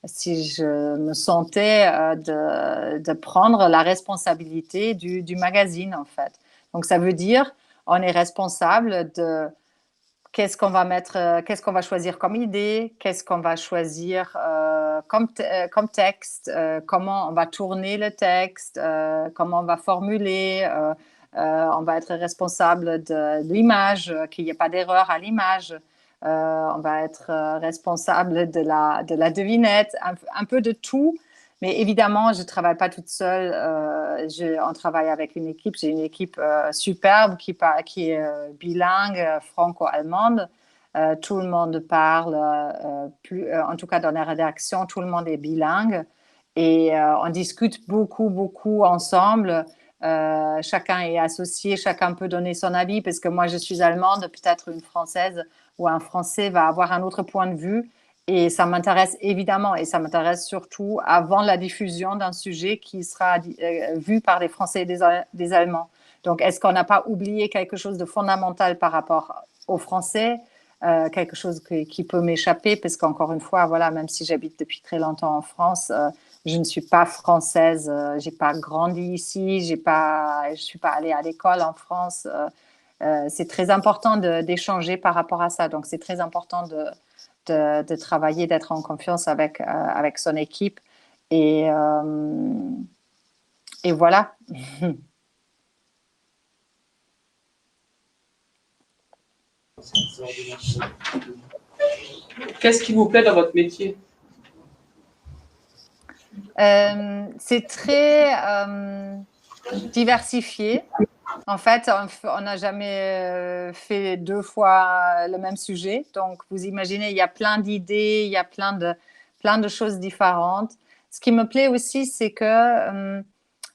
je me sentais de prendre la responsabilité du magazine, en fait. Donc, ça veut dire, on est responsable de qu'est-ce qu'on va choisir comme idée, qu'est-ce qu'on va choisir comme texte, comment on va tourner le texte, comment on va formuler. On va être responsable de l'image, qu'il n'y ait pas d'erreur à l'image. On va être responsable de la devinette, un peu de tout. Mais évidemment, je ne travaille pas toute seule. On travaille avec une équipe. J'ai une équipe superbe qui est bilingue, franco-allemande. Tout le monde parle, en tout cas dans la rédaction, tout le monde est bilingue. Et on discute beaucoup, beaucoup ensemble. Chacun est associé, chacun peut donner son avis, parce que moi, je suis allemande, peut-être une Française ou un Français va avoir un autre point de vue. Et ça m'intéresse évidemment, et ça m'intéresse surtout avant la diffusion d'un sujet qui sera vu par des Français et des Allemands. Donc, est-ce qu'on n'a pas oublié quelque chose de fondamental par rapport aux Français, quelque chose qui peut m'échapper, parce qu'encore une fois, voilà, même si j'habite depuis très longtemps en France, je ne suis pas française, je n'ai pas grandi ici, je ne suis pas allée à l'école en France. C'est très important d'échanger par rapport à ça. Donc, c'est très important de travailler, d'être en confiance avec son équipe. Et voilà. Qu'est-ce qui vous plaît dans votre métier? C'est très diversifié. En fait, on n'a jamais fait 2 fois le même sujet. Donc, vous imaginez, il y a plein d'idées, il y a plein de choses différentes. Ce qui me plaît aussi, c'est que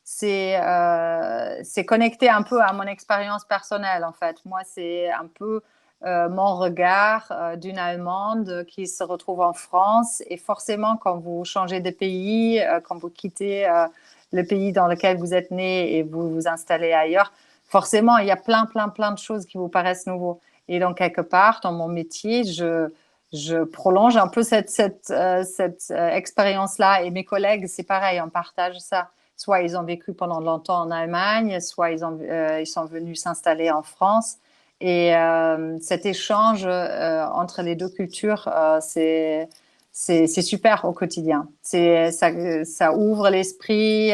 c'est connecté un peu à mon expérience personnelle, en fait. Moi, c'est un peu mon regard d'une Allemande qui se retrouve en France. Et forcément, quand vous changez de pays, quand vous quittez le pays dans lequel vous êtes né et vous vous installez ailleurs, forcément, il y a plein de choses qui vous paraissent nouveaux. Et donc, quelque part, dans mon métier, je prolonge un peu cette expérience-là. Et mes collègues, c'est pareil, on partage ça. Soit ils ont vécu pendant longtemps en Allemagne, soit ils sont venus s'installer en France. Et cet échange entre les 2 cultures, c'est super au quotidien. Ça ouvre l'esprit,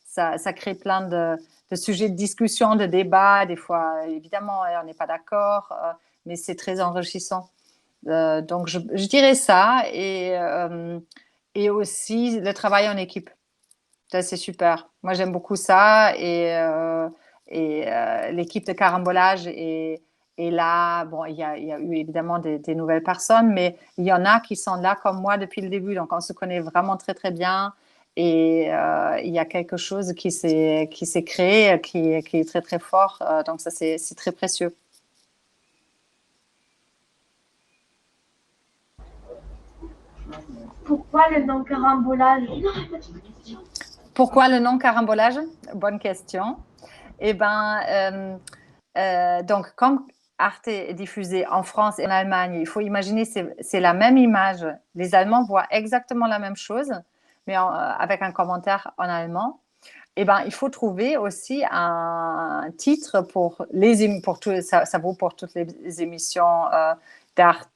ça crée plein de sujets de discussion, de débat. Des fois, évidemment, on n'est pas d'accord. mais c'est très enrichissant. Donc, je dirais ça et aussi le travail en équipe. Ça, c'est super. Moi, j'aime beaucoup ça et l'équipe de carambolage est là. Bon, il y a eu évidemment des nouvelles personnes, mais il y en a qui sont là comme moi depuis le début. Donc, on se connaît vraiment très, très bien. Et il y a quelque chose qui s'est créé, qui est très, très fort. Donc, ça, c'est très précieux. Pourquoi le nom carambolage? Pourquoi le nom carambolage? Bonne question. Eh bien, donc, comme Arte est diffusé en France et en Allemagne, il faut imaginer, c'est la même image. Les Allemands voient exactement la même chose, mais avec un commentaire en allemand. Eh ben, il faut trouver aussi un titre pour ça vaut pour toutes les émissions d'Arte.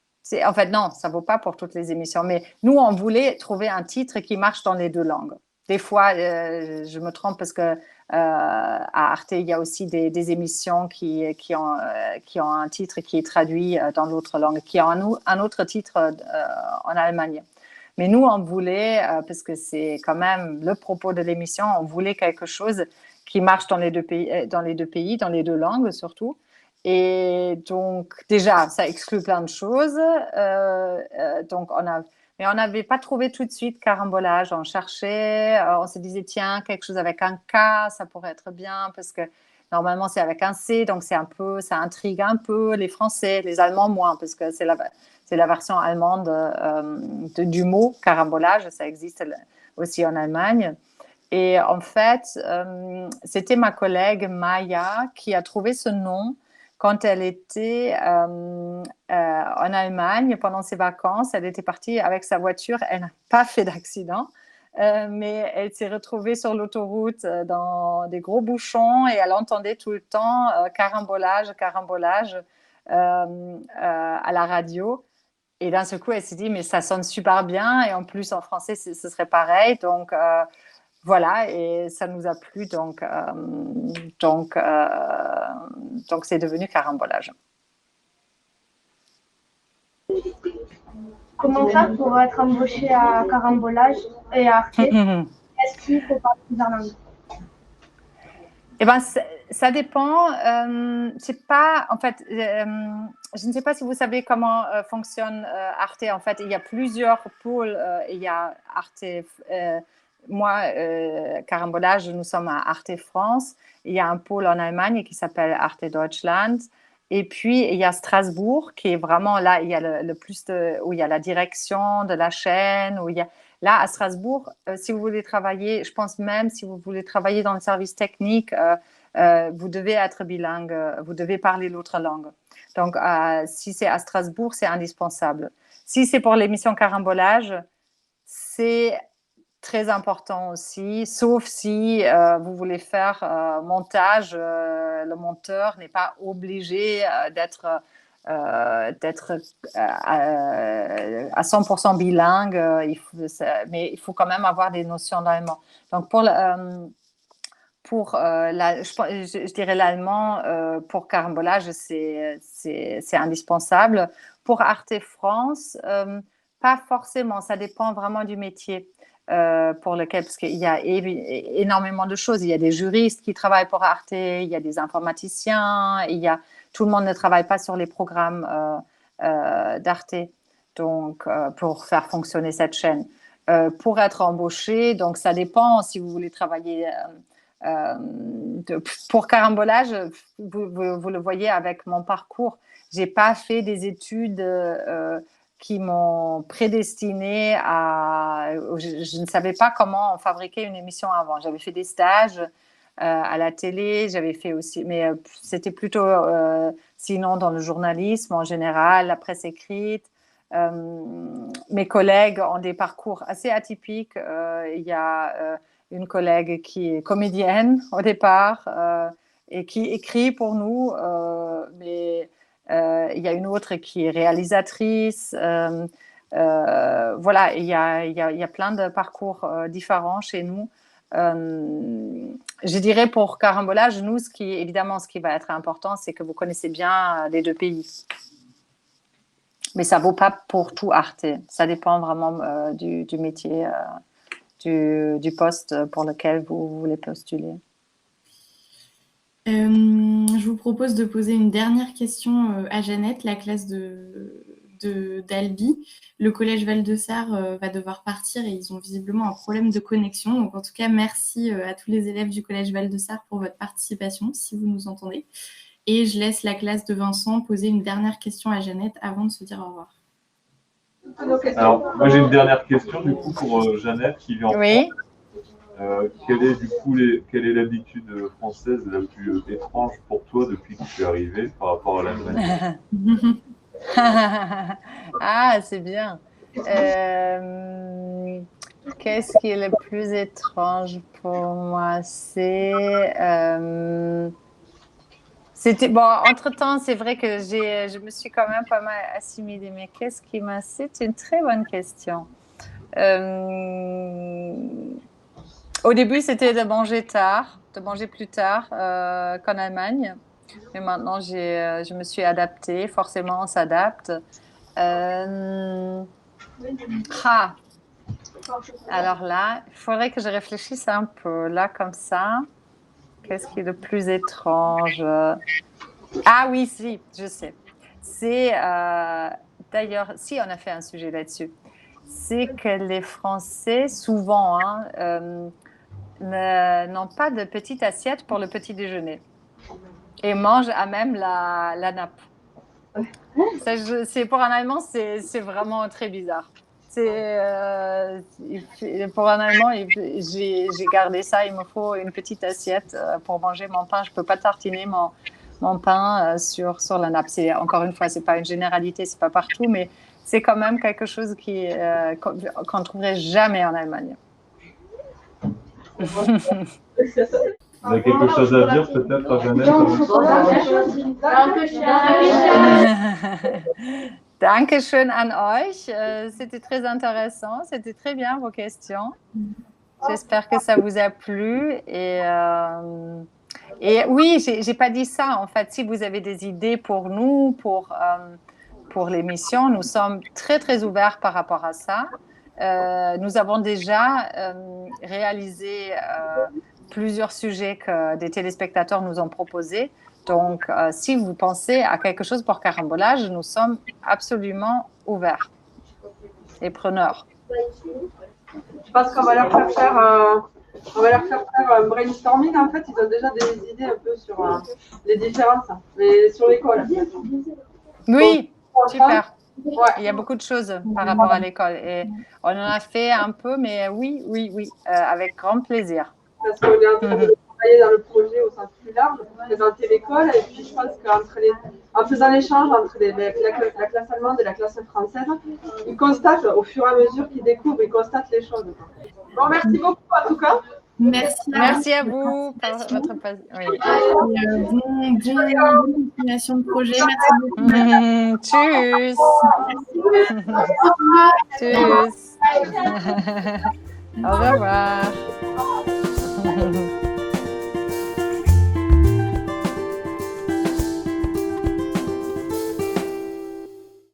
En fait, non, ça ne vaut pas pour toutes les émissions, mais nous, on voulait trouver un titre qui marche dans les deux langues. Des fois, je me trompe parce que à Arte, il y a aussi des émissions qui ont un titre qui est traduit dans l'autre langue, qui a un autre titre en Allemagne. Mais nous, on voulait, parce que c'est quand même le propos de l'émission, on voulait quelque chose qui marche dans les deux pays, dans les deux langues surtout. Et donc, déjà, ça exclut plein de choses. Mais on n'avait pas trouvé tout de suite carambolage. On cherchait, on se disait, tiens, quelque chose avec un K, ça pourrait être bien, parce que normalement, c'est avec un C, donc ça intrigue un peu les Français, les Allemands moins, parce que c'est la version allemande du mot carambolage. Ça existe aussi en Allemagne. Et en fait, c'était ma collègue Maya qui a trouvé ce nom quand elle était en Allemagne pendant ses vacances. Elle était partie avec sa voiture. Elle n'a pas fait d'accident, mais elle s'est retrouvée sur l'autoroute dans des gros bouchons et elle entendait tout le temps carambolage à la radio. Et d'un seul coup, elle s'est dit, mais ça sonne super bien. Et en plus, en français, ce serait pareil. Donc, voilà, et ça nous a plu. Donc c'est devenu carambolage. Comment faire pour être embauché à carambolage et à Arte? Est-ce qu'il faut parler plusieurs langues? Eh ben, ça dépend. C'est pas, en fait, je ne sais pas si vous savez comment fonctionne Arte. En fait, il y a plusieurs pôles. Il y a Arte. Moi, carambolage, nous sommes à Arte France. Il y a un pôle en Allemagne qui s'appelle Arte Deutschland. Et puis, il y a Strasbourg, qui est vraiment là, il y a le plus où il y a la direction de la chaîne, où il y a... Là, à Strasbourg, si vous voulez travailler, je pense même si vous voulez travailler dans le service technique, vous devez être bilingue, vous devez parler l'autre langue. Donc, si c'est à Strasbourg, c'est indispensable. Si c'est pour l'émission carambolage, c'est très important aussi, sauf si vous voulez faire montage, le monteur n'est pas obligé d'être à 100% bilingue, mais il faut quand même avoir des notions d'allemand. Donc je dirais l'allemand pour carambolage, c'est indispensable. Pour Arte France, pas forcément, ça dépend vraiment du métier. Pour lequel, parce qu'il y a énormément de choses. Il y a des juristes qui travaillent pour Arte, il y a des informaticiens, tout le monde ne travaille pas sur les programmes d'Arte, donc pour faire fonctionner cette chaîne. Pour être embauché, donc ça dépend si vous voulez travailler pour carambolage, vous le voyez avec mon parcours. J'ai pas fait des études qui m'ont prédestinée à... Je ne savais pas comment fabriquer une émission avant. J'avais fait des stages à la télé, j'avais fait aussi... Mais c'était plutôt, sinon, dans le journalisme en général, la presse écrite. Mes collègues ont des parcours assez atypiques. Il y a une collègue qui est comédienne au départ et qui écrit pour nous, mais... il y a une autre qui est réalisatrice. Voilà, il y a plein de parcours différents chez nous. Je dirais pour carambolage, nous, ce qui va être important, c'est que vous connaissez bien les deux pays. Mais ça ne vaut pas pour tout Arte. Ça dépend vraiment du métier, du poste pour lequel vous voulez postuler. Je vous propose de poser une dernière question à Jeannette, la classe d'Albi. Le collège Val-de-Sarre va devoir partir et ils ont visiblement un problème de connexion. Donc, en tout cas, merci à tous les élèves du collège Val-de-Sarre pour votre participation, si vous nous entendez. Et je laisse la classe de Vincent poser une dernière question à Jeannette avant de se dire au revoir. Alors, moi j'ai une dernière question du coup pour Jeannette qui vit en France. Quelle est l'habitude française la plus étrange pour toi depuis que tu es arrivée par rapport à l'Allemagne? Ah, c'est bien. Qu'est-ce qui est le plus étrange pour moi? C'était bon. Entre-temps, c'est vrai que je me suis quand même pas mal assimilée. Mais qu'est-ce qui m'a... C'est une très bonne question. Au début, c'était de manger plus tard qu'en Allemagne. Mais maintenant, je me suis adaptée. Forcément, on s'adapte. Alors là, il faudrait que je réfléchisse un peu. Là, comme ça, qu'est-ce qui est le plus étrange? Ah oui, si, je sais. C'est d'ailleurs, si on a fait un sujet là-dessus, c'est que les Français, souvent, n'ont pas de petite assiette pour le petit déjeuner et mangent à même la nappe. Ça, pour un Allemand, c'est vraiment très bizarre. Pour un Allemand, j'ai gardé ça. Il me faut une petite assiette pour manger mon pain. Je ne peux pas tartiner mon pain sur la nappe. Encore une fois, ce n'est pas une généralité, ce n'est pas partout, mais c'est quand même quelque chose qu'on ne trouverait jamais en Allemagne. Vous avez quelque chose à dire peut-être à Jeannette? Dankeschön an euch. C'était très intéressant. C'était très bien vos questions. J'espère que ça vous a plu. Et oui, j'ai pas dit ça. En fait, si vous avez des idées pour nous, pour l'émission, nous sommes très, très ouverts par rapport à ça. Nous avons déjà réalisé plusieurs sujets que des téléspectateurs nous ont proposés. Donc, si vous pensez à quelque chose pour Carambolage, nous sommes absolument ouverts et preneurs. Je pense qu'on va leur faire faire un brainstorming. En fait, ils ont déjà des idées un peu sur les différences, mais sur l'école. Oui, super. Ouais. Il y a beaucoup de choses par rapport à l'école. Et on en a fait un peu, mais oui, avec grand plaisir. Parce qu'on est en train de travailler dans le projet au sens plus large, pour présenter l'école. Et puis, je pense qu'en faisant l'échange entre la classe allemande et la classe française, ils constatent, au fur et à mesure qu'ils découvrent, ils constatent les choses. Bon, merci beaucoup en tout cas. Merci à vous pour votre patience. Oui. Bonne continuation de projet. Merci beaucoup. Tschüss. Tschüss. Au revoir.